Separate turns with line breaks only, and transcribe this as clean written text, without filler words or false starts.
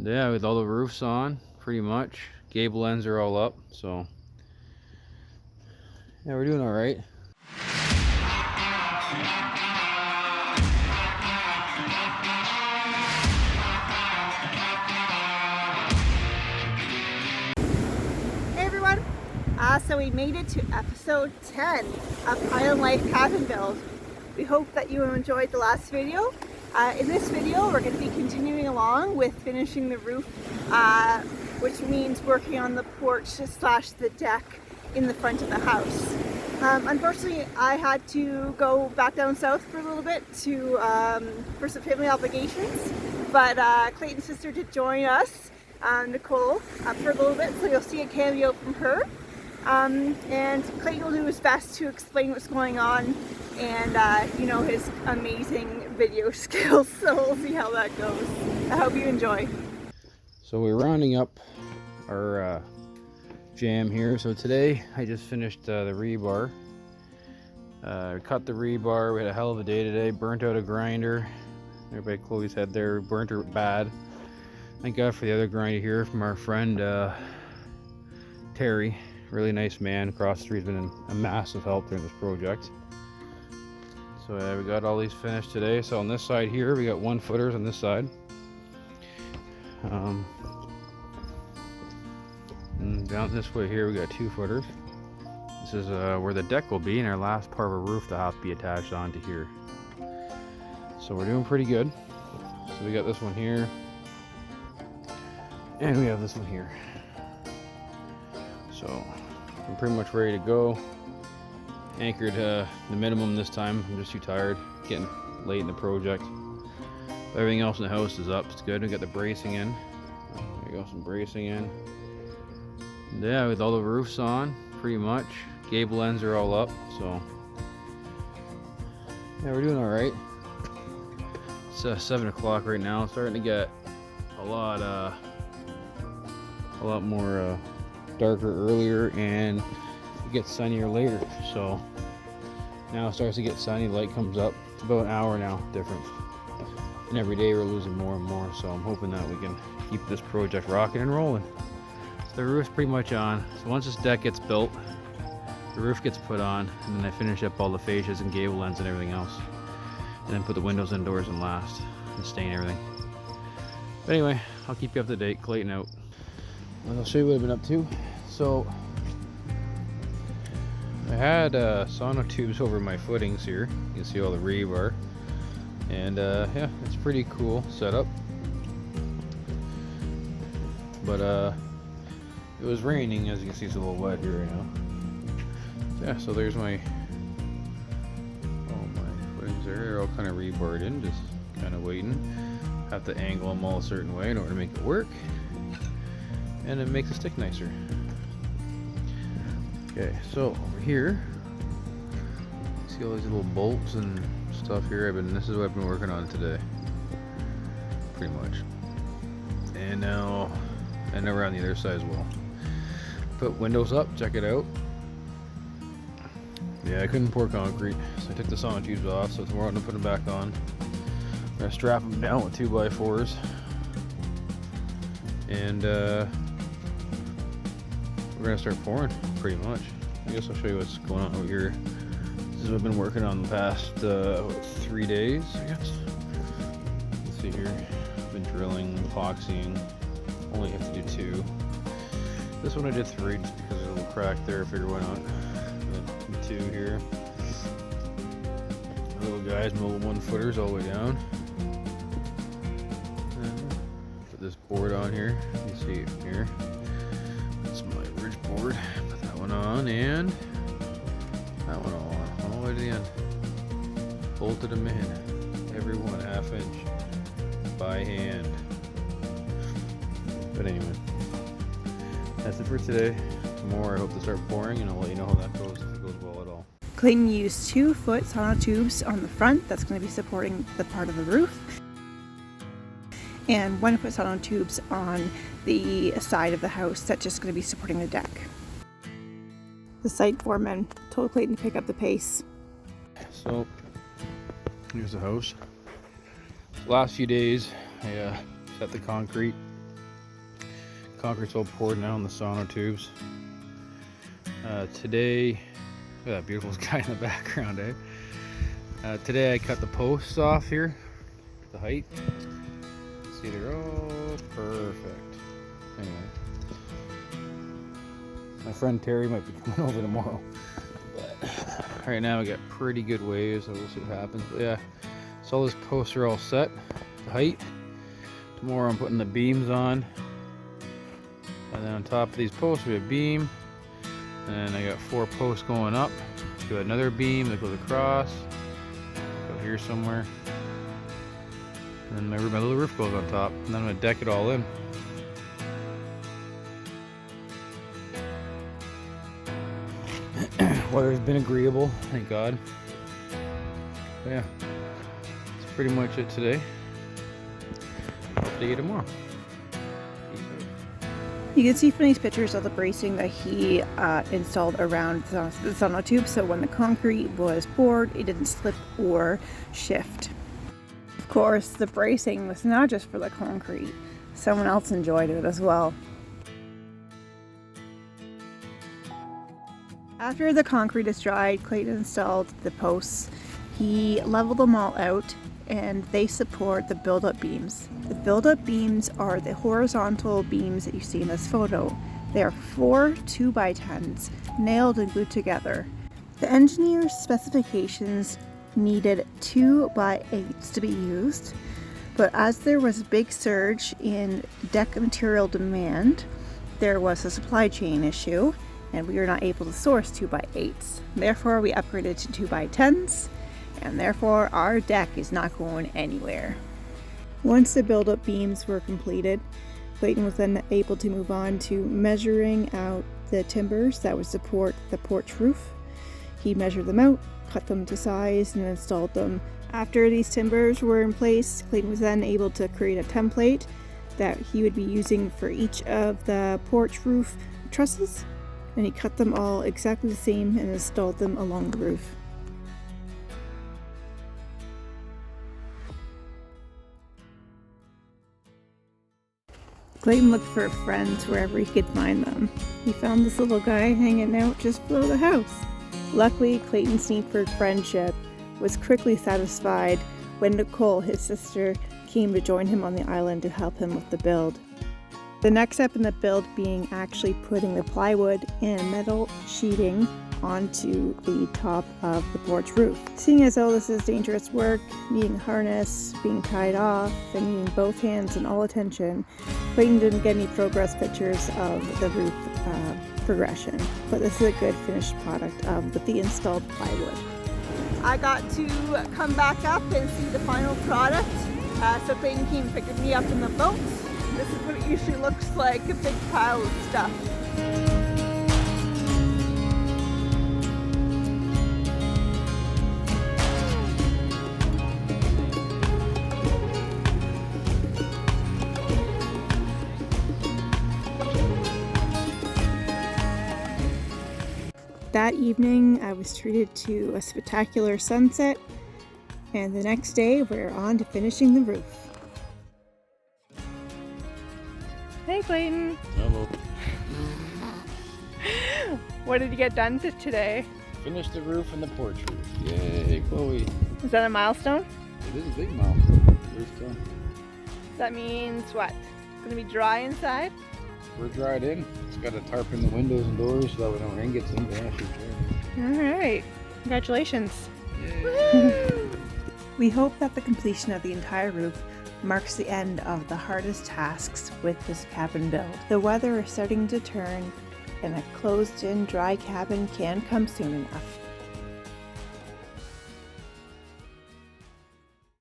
Yeah, with all the roofs on, pretty much. Gable ends are all up, so yeah, we're doing all right.
Hey everyone! So we made it to episode 10 of Island Life Cabin Build. We hope that you enjoyed the last video. In this video we're going to be continuing along with finishing the roof, which means working on the porch slash the deck in the front of the house. Unfortunately, I had to go back down south for a little bit for some family obligations, but Clayton's sister did join us, Nicole, for a little bit, so you'll see a cameo from her. And Clayton will do his best to explain what's going on and his amazing video skills, so we'll see how that goes. I hope you enjoy.
So we're rounding up our jam here. So today I just finished the rebar. Cut the rebar. We had a hell of a day today. Burnt out a grinder. Everybody Chloe's head there. Burnt her bad. Thank God for the other grinder here from our friend Terry. Really nice man across the street. He's been a massive help during this project. So we got all these finished today. So on this side here we got 1 footers on this side. And down this way here we got 2 footers. This is where the deck will be, and our last part of a roof that has to be attached onto here. So we're doing pretty good. So we got this one here, and we have this one here. So I'm pretty much ready to go. Anchored the minimum this time. I'm just too tired, getting late in the project. But everything else in the house is up. It's good. We got the bracing in. There you go, some bracing in. Yeah, with all the roofs on, pretty much. Gable ends are all up, so yeah, we're doing all right. It's 7 o'clock right now. It's starting to get a lot more darker earlier, and it gets sunnier later. So now it starts to get sunny. Light comes up. It's about an hour now difference, and every day we're losing more and more. So I'm hoping that we can keep this project rocking and rolling. The roof's pretty much on. So once this deck gets built, the roof gets put on, and then I finish up all the fascias and gable ends and everything else, and then put the windows indoors and last, and stain everything. But anyway, I'll keep you up to date. Clayton out. I'll show you what I've been up to. So I had sonotubes over my footings here. You can see all the rebar, and yeah, it's pretty cool setup. But it was raining, as you can see. It's a little wet here right now. So yeah, so there's my footings there. They're all kind of rebarred in, just kind of waiting. Have to angle them all a certain way in order to make it work, and it makes it stick nicer. Okay, so over here, see all these little bolts and stuff here. This is what I've been working on today, pretty much. And now around the other side as well. Put windows up, check it out. Yeah, I couldn't pour concrete, so I took the sonotubes off, so tomorrow I'm gonna put them back on. I'm gonna strap them down with 2x4s. And we're gonna start pouring, pretty much. I guess I'll show you what's going on over here. This is what I've been working on the past 3 days, I guess. Let's see here. I've been drilling, epoxying. Only have to do 2. This one I did 3 just because there's a little crack there. I figured why not. 2 here. Little guys, little 1 footers all the way down. Put this board on here. You can see it here. That's my ridge board. Put that one on and that one all the way to the end. Bolted them in. Every one 1/2 inch by hand. But anyway, that's it for today. Tomorrow I hope to start pouring, and I'll let you know how that goes, if it goes well at all.
Clayton used 2-foot sonotubes on the front, that's going to be supporting the part of the roof, and 1-foot sonotubes on the side of the house that's just going to be supporting the deck. The site foreman told Clayton to pick up the pace.
So here's the house. Last few days I set the concrete Concrete's all poured now in the sonotubes. Today, look at that beautiful sky in the background, eh? Today I cut the posts off here, the height. See, they're all perfect. Anyway, my friend Terry might be coming over tomorrow, but right now we got pretty good waves, so we'll see what happens. But yeah, so all those posts are all set, the height. Tomorrow I'm putting the beams on, and then on top of these posts we have a beam, and I got 4 posts going up. Got another beam that goes across, go here somewhere, and then my little roof goes on top, and then I'm gonna deck it all in. Weather's been agreeable, thank God. But yeah, that's pretty much it today. Hope to get it tomorrow.
You can see from these pictures of the bracing that he installed around the sonotube, so when the concrete was poured, it didn't slip or shift. Of course, the bracing was not just for the concrete. Someone else enjoyed it as well. After the concrete is dried, Clayton installed the posts. He leveled them all out, and they support the build-up beams. The build-up beams are the horizontal beams that you see in this photo. They are 4 2x10s nailed and glued together. The engineer's specifications needed 2x8s to be used, but as there was a big surge in deck material demand, there was a supply chain issue, and we were not able to source 2x8s. Therefore, we upgraded to 2x10s, and therefore our deck is not going anywhere. Once the build-up beams were completed, Clayton was then able to move on to measuring out the timbers that would support the porch roof. He measured them out, cut them to size, and installed them. After these timbers were in place, Clayton was then able to create a template that he would be using for each of the porch roof trusses, and he cut them all exactly the same and installed them along the roof. Clayton looked for friends wherever he could find them. He found this little guy hanging out just below the house. Luckily, Clayton's need for friendship was quickly satisfied when Nicole, his sister, came to join him on the island to help him with the build. The next step in the build being actually putting the plywood and metal sheeting onto the top of the porch roof. Seeing as though this is dangerous work, needing a harness, being tied off, and needing both hands and all attention, Clayton didn't get any progress pictures of the roof progression, but this is a good finished product with the installed plywood. I got to come back up and see the final product. So Clayton came and picked me up in the boat. This is what it usually looks like, a big pile of stuff. That evening, I was treated to a spectacular sunset, and the next day, we're on to finishing the roof. Hey, Clayton.
Hello.
What did you get done today?
Finished the roof and the porch roof. Yay, Chloe.
Is that a milestone?
It is a big milestone. Roof's done.
That means what? It's gonna be dry inside?
We're dried in. It's got a tarp in the windows and doors so that when the rain gets in, they actually dry.
All right. Congratulations.
Yay.
We hope that the completion of the entire roof marks the end of the hardest tasks with this cabin build. The weather is starting to turn, and a closed-in dry cabin can come soon enough.